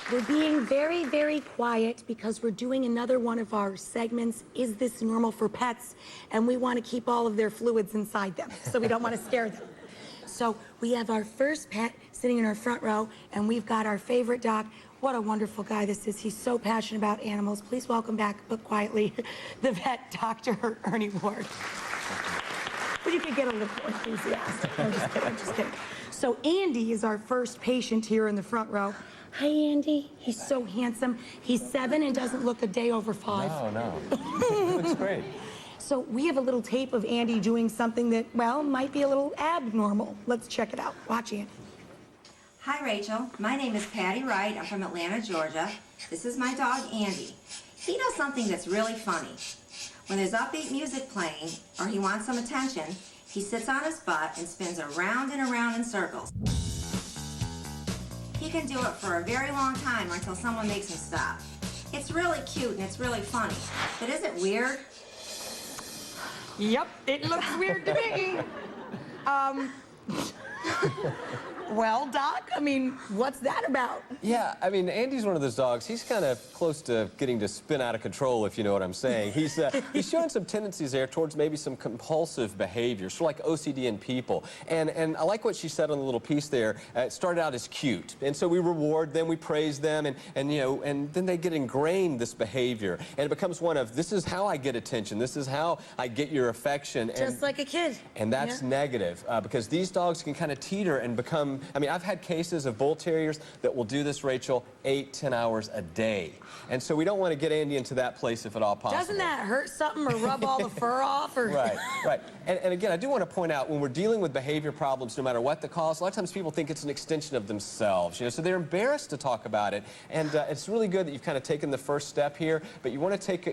We're being very, very quiet because we're doing another one of our segments, Is This Normal for Pets? And we want to keep all of their fluids inside them, so we don't want to scare them. So we have our first pet sitting in our front row, and we've got our favorite doc. What a wonderful guy this is. He's so passionate about animals. Please welcome back, but quietly, the vet, Dr. Ernie Ward. But you could get a little more enthusiastic. I'm just kidding, I'm just kidding. So Andy is our first patient here in the front row. Hi, Andy. He's so handsome. He's 7 and doesn't look a day over 5. No. He looks great. So we have a little tape of Andy doing something that, well, might be a little abnormal. Let's check it out. Watch Andy. Hi, Rachel. My name is Patty Wright. I'm from Atlanta, Georgia. This is my dog, Andy. He does something that's really funny. When there's upbeat music playing, or he wants some attention, he sits on his butt and spins around and around in circles. He can do it for a very long time until someone makes him stop. It's really cute and it's really funny. But is it weird? Yep, it looks weird to me. Well, Doc, I mean, what's that about? Yeah, I mean, Andy's one of those dogs. He's kind of close to getting to spin out of control, if you know what I'm saying. He's showing some tendencies there towards maybe some compulsive behavior, sort of like OCD in people. And I like what she said on the little piece there. It started out as cute, and so we reward them, we praise them, and you know, and then they get ingrained this behavior, and it becomes one of, this is how I get attention, this is how I get your affection. Just like a kid. And that's negative, because these dogs can kind of teeter and become, I mean, I've had cases of bull terriers that will do this, Rachel, 8-10 hours a day. And so we don't want to get Andy into that place if at all possible. Doesn't that hurt something or rub all the fur off? Or... Right. And again, I do want to point out, when we're dealing with behavior problems, no matter what the cause, a lot of times people think it's an extension of themselves, you know, so they're embarrassed to talk about it. And it's really good that you've kind of taken the first step here, but you want to take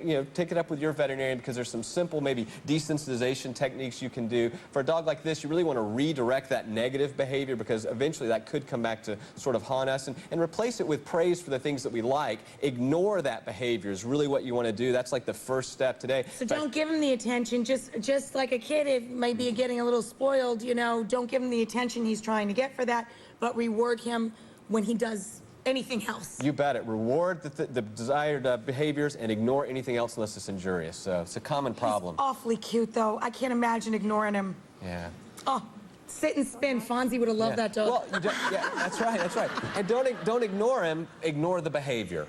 it up with your veterinarian, because there's some simple, maybe desensitization techniques you can do. For a dog like this, you really want to redirect that negative behavior, because eventually that could come back to sort of haunt us, and replace it with praise for the things that we like. Ignore that behavior is really what you want to do. That's like the first step today. So don't give him the attention, just like a kid, it might be getting a little spoiled, you know, don't give him the attention he's trying to get for that, but reward him when he does anything else. You bet it. Reward the desired behaviors and ignore anything else unless it's injurious. So it's a common problem. He's awfully cute, though. I can't imagine ignoring him. Yeah. Oh, sit and spin. Fonzie would have loved that dog. Well, yeah, that's right. And don't ignore him. Ignore the behavior.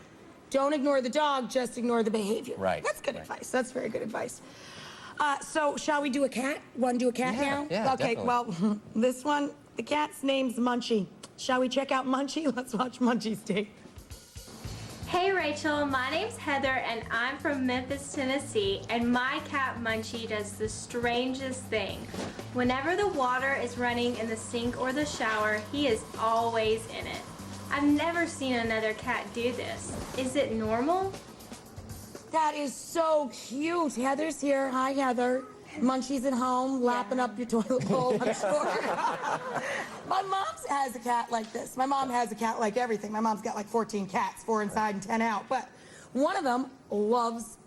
Don't ignore the dog, just ignore the behavior. Right. That's good advice. That's very good advice. So, shall we do a cat? Want to do a cat now? Yeah, okay, definitely. well, this one, the cat's name's Munchie. Shall we check out Munchie? Let's watch Munchie's tape. Hey Rachel, my name's Heather and I'm from Memphis, Tennessee, and my cat Munchie does the strangest thing. Whenever the water is running in the sink or the shower, he is always in it. I've never seen another cat do this. Is it normal? That is so cute. Heather's here. Hi, Heather. Munchie's at home, lapping up your toilet bowl, I'm sure. My mom has a cat like this. My mom has a cat like everything. My mom's got like 14 cats, 4 inside and 10 out. But one of them loves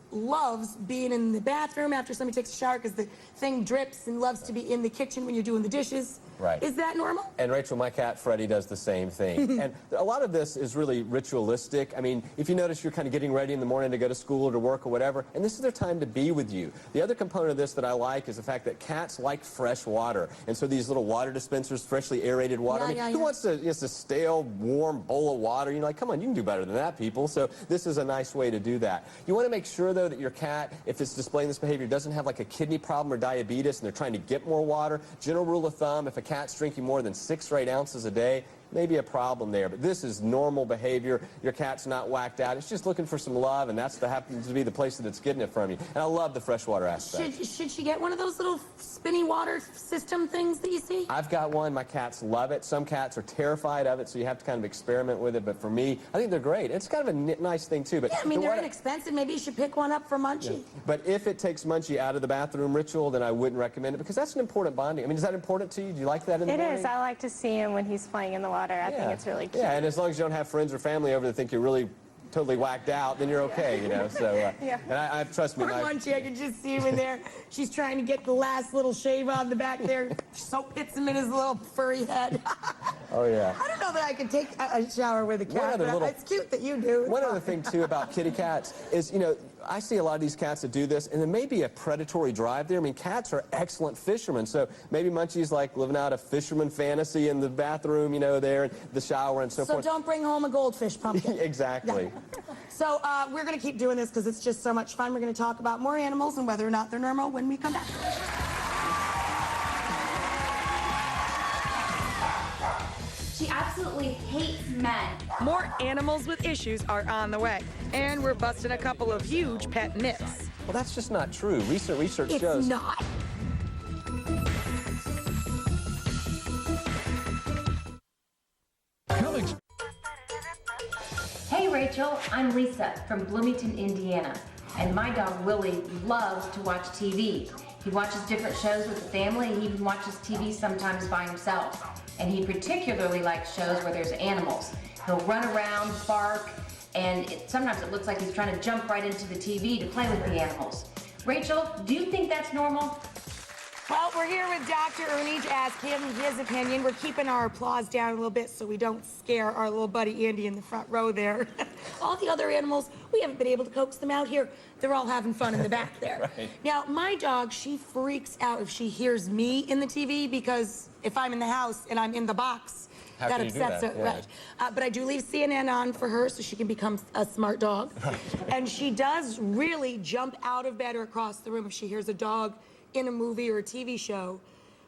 being in the bathroom after somebody takes a shower, because the thing drips, and loves to be in the kitchen when you're doing the dishes. Right. Is that normal? And Rachel, my cat Freddie does the same thing. And a lot of this is really ritualistic. I mean, if you notice, you're kind of getting ready in the morning to go to school or to work or whatever, and this is their time to be with you. The other component of this that I like is the fact that cats like fresh water. And so these little water dispensers, freshly aerated water. Who wants just a stale, warm bowl of water? You're like, come on, you can do better than that, people. So this is a nice way to do that. You want to make sure, though, that your cat, if it's displaying this behavior, doesn't have like a kidney problem or diabetes, and they're trying to get more water. General rule of thumb, if a cat's drinking more than 6 or 8 ounces a day, maybe a problem there, but this is normal behavior. Your cat's not whacked out. It's just looking for some love, and that's happens to be the place that it's getting it from you. And I love the freshwater aspect. Should she get one of those little spinny water system things that you see? I've got one. My cats love it. Some cats are terrified of it, so you have to kind of experiment with it. But for me, I think they're great. It's kind of a nice thing, too. But yeah, I mean, they're inexpensive. Maybe you should pick one up for Munchie. Yeah. But if it takes Munchie out of the bathroom ritual, then I wouldn't recommend it, because that's an important bonding. I mean, is that important to you? Do you like that in the morning? It is. I like to see him when he's playing in the water. I think it's really cute. Yeah, and as long as you don't have friends or family over that think you're really totally whacked out, then you're okay, you know. So, Yeah. and I trust me. Poor Munchie, I can just see him in there. She's trying to get the last little shave on the back there. Soap hits him in his little furry head. Oh yeah. I don't know that I could take a shower with a cat, other but little- it's cute that you do. One other thing, too, about kitty cats is, you know, I see a lot of these cats that do this, and there may be a predatory drive there. I mean, cats are excellent fishermen, so maybe Munchie's like living out a fisherman fantasy in the bathroom, you know, there, and the shower and so So forth. don't bring home a goldfish pumpkin. Exactly. So we're going to keep doing this because it's just so much fun. We're going to talk about more animals and whether or not they're normal when we come back. She absolutely hates men. More animals with issues are on the way. And we're busting a couple of huge pet myths. Well, that's just not true. Recent research It's shows... not. Hey Rachel, I'm Lisa from Bloomington, Indiana, and my dog Willie loves to watch TV. He watches different shows with the family, he even watches TV sometimes by himself. And he particularly likes shows where there's animals. He'll run around, bark, and sometimes it looks like he's trying to jump right into the TV to play with the animals. Rachel, do you think that's normal? Well, we're here with Dr. Ernie to ask him his opinion. We're keeping our applause down a little bit so we don't scare our little buddy Andy in the front row there. All the other animals, we haven't been able to coax them out here. They're all having fun in the back there. Right. Now, my dog, she freaks out if she hears me in the TV because if I'm in the house and I'm in the box, How that can you do upsets that? her. Yeah. Right. But I do leave CNN on for her so she can become a smart dog. And she does really jump out of bed or across the room if she hears a dog in a movie or a TV show.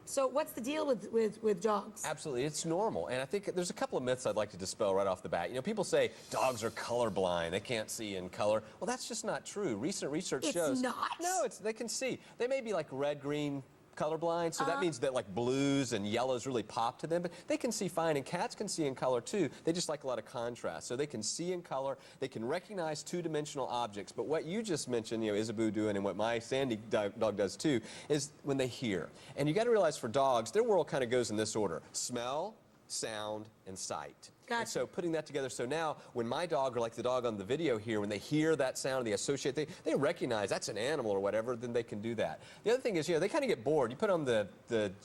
So what's the deal with dogs? Absolutely, it's normal. And I think there's a couple of myths I'd like to dispel right off the bat. You know, people say dogs are colorblind. They can't see in color. Well, that's just not true. Recent research shows... It's not. No, they can see. They may be like red, green, colorblind, so that means that like blues and yellows really pop to them, but they can see fine, and cats can see in color too. They just like a lot of contrast, so they can see in color, they can recognize two-dimensional objects, but what you just mentioned, you know, Isabu doing, and what my Sandy dog does too, is when they hear. And you got to realize for dogs, their world kind of goes in this order: smell, sound, and sight. Gotcha. And so putting that together, so now when my dog, or like the dog on the video here, when they hear that sound, they associate, they recognize that's an animal or whatever, then they can do that. The other thing is, you know, they kind of get bored. You put on the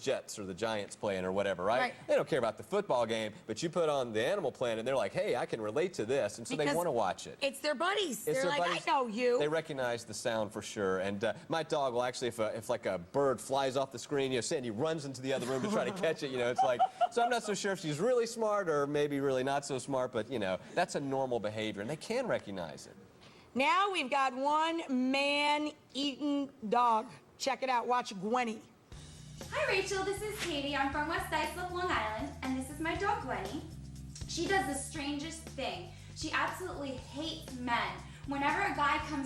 Jets or the Giants playing or whatever, right? Right. They don't care about the football game, but you put on the Animal Planet, and they're like, hey, I can relate to this, and so they Because want to watch it. It's their buddies. It's They're their like, buddies. I know you. They recognize the sound for sure. And my dog will actually, if like a bird flies off the screen, you know, Sandy runs into the other room to try to catch it. You know, it's like, so I'm not so sure if she's really smart or maybe really not so smart, but you know, that's a normal behavior, and they can recognize it. Now we've got one man-eating dog. Check it out. Watch Gwenny. Hi Rachel, this is Katie. I'm from West Islip, Long Island, and this is my dog Gwenny. She does the strangest thing. She absolutely hates men. Whenever a guy comes